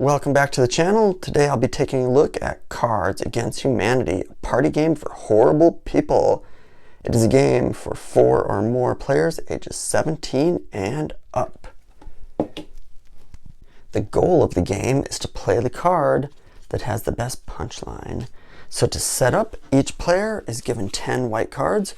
Welcome back to the channel. Today I'll be taking a look at Cards Against Humanity, a party game for horrible people. It is a game for 4 or more players, ages 17 and up. The goal of the game is to play the card that has the best punchline. So to set up, each player is given 10 white cards,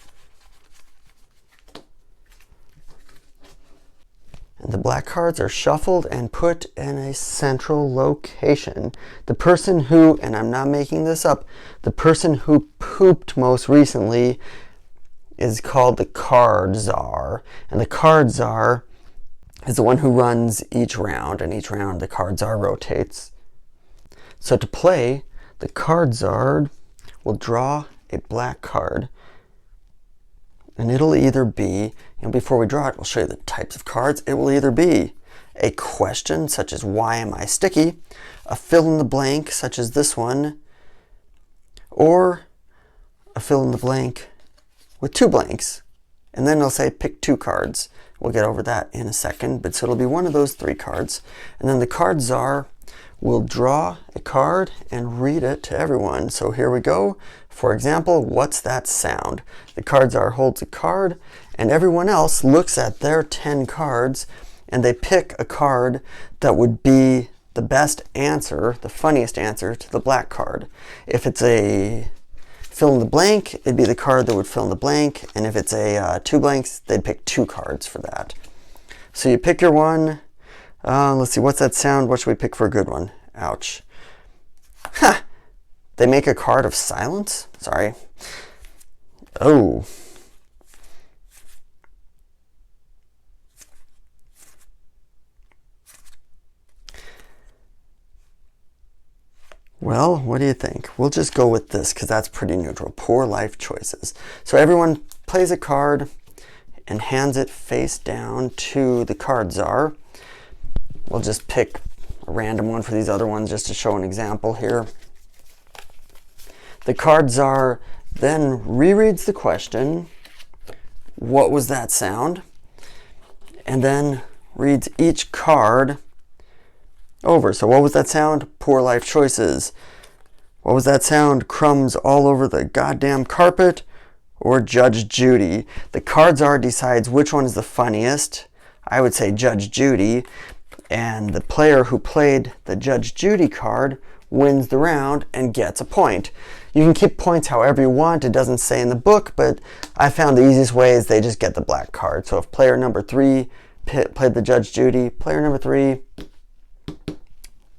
and the black cards are shuffled and put in a central location. The person who, and I'm not making this up, the person who pooped most recently is called the card czar. And the card czar is the one who runs each round, and each round the card czar rotates. So to play, the card czar will draw a black card. And it'll either be, before we draw it, we'll show you the types of cards. It will either be a question, such as, why am I sticky? A fill in the blank, such as this one, or a fill in the blank with 2 blanks. And then it'll say, pick 2 cards. We'll get over that in a second, but so it'll be one of those 3 cards. And then the card czar will draw a card and read it to everyone. So here we go. For example, what's that sound? The card czar holds a card, and everyone else looks at their 10 cards, and they pick a card that would be the best answer, the funniest answer to the black card. If it's a fill in the blank, it'd be the card that would fill in the blank, and if it's a 2 blanks, they'd pick 2 cards for that. So you pick your one. Let's see, what's that sound? What should we pick for a good one? Ouch. Ha! They make a card of silence? Sorry. Oh. Well, what do you think? We'll just go with this because that's pretty neutral. Poor life choices. So everyone plays a card and hands it face down to the card czar. We'll just pick a random one for these other ones just to show an example here. The card czar then rereads the question, what was that sound? And then reads each card over. So what was that sound? Poor life choices. What was that sound? Crumbs all over the goddamn carpet, or Judge Judy. The card czar decides which one is the funniest. I would say Judge Judy. And the player who played the Judge Judy card wins the round and gets a point. You can keep points however you want. It doesn't say in the book, but I found the easiest way is they just get the black card. So if player number 3 played the Judge Judy, player number 3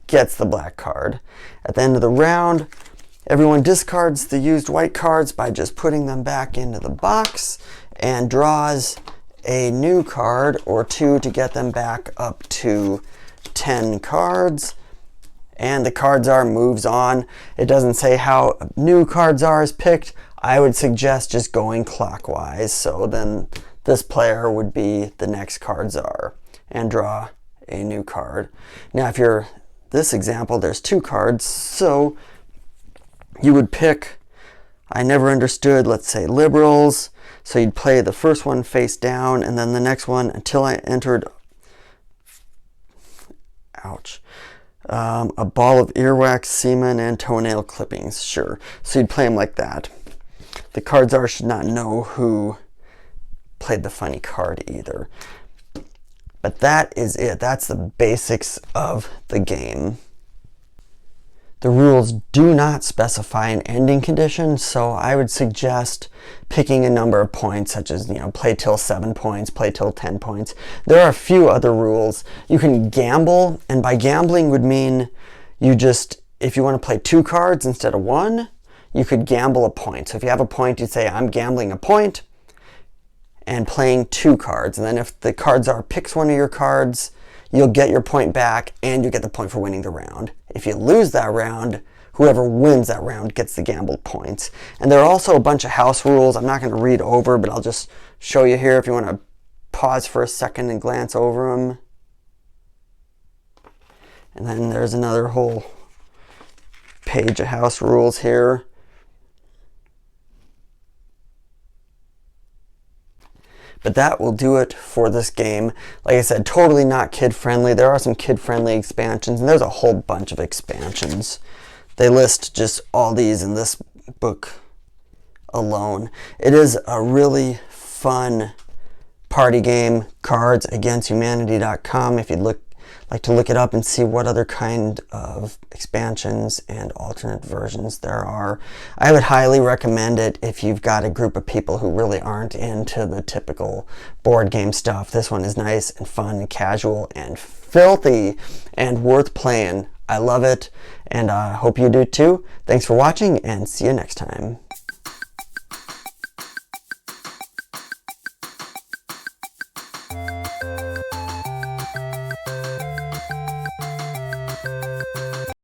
gets the black card. At the end of the round, everyone discards the used white cards by just putting them back into the box and draws a new card or 2 to get them back up to 10 cards. And the card czar moves on. It doesn't say how a new card czar is picked. I would suggest just going clockwise. So then this player would be the next card czar and draw a new card. Now if you're this example, there's 2 cards. So you would pick, I never understood, let's say liberals. So you'd play the first one face down, and then the next one until I entered, ouch, a ball of earwax, semen, and toenail clippings. Sure. So you'd play them like that. The card czar should not know who played the funny card either. But that is it. That's the basics of the game. The rules do not specify an ending condition, so I would suggest picking a number of points, such as, play till 7 points, play till 10 points. There are a few other rules. You can gamble, and by gambling would mean if you want to play 2 cards instead of 1, you could gamble a point. So if you have a point, you'd say, I'm gambling a point and playing 2 cards. And then if the card czar picks one of your cards, you'll get your point back, and you get the point for winning the round. If you lose that round, whoever wins that round gets the gambled points. And there are also a bunch of house rules I'm not going to read over, but I'll just show you here if you want to pause for a second and glance over them. And then there's another whole page of house rules here. But that will do it for this game. Like I said, totally not kid-friendly. There are some kid-friendly expansions, and there's a whole bunch of expansions. They list just all these in this book alone. It is a really fun party game, cardsagainsthumanity.com, if you'd like to look it up and see what other kind of expansions and alternate versions there are. I would highly recommend it if you've got a group of people who really aren't into the typical board game stuff. This one is nice and fun and casual and filthy and worth playing. I love it, and I hope you do too. Thanks for watching, and see you next time.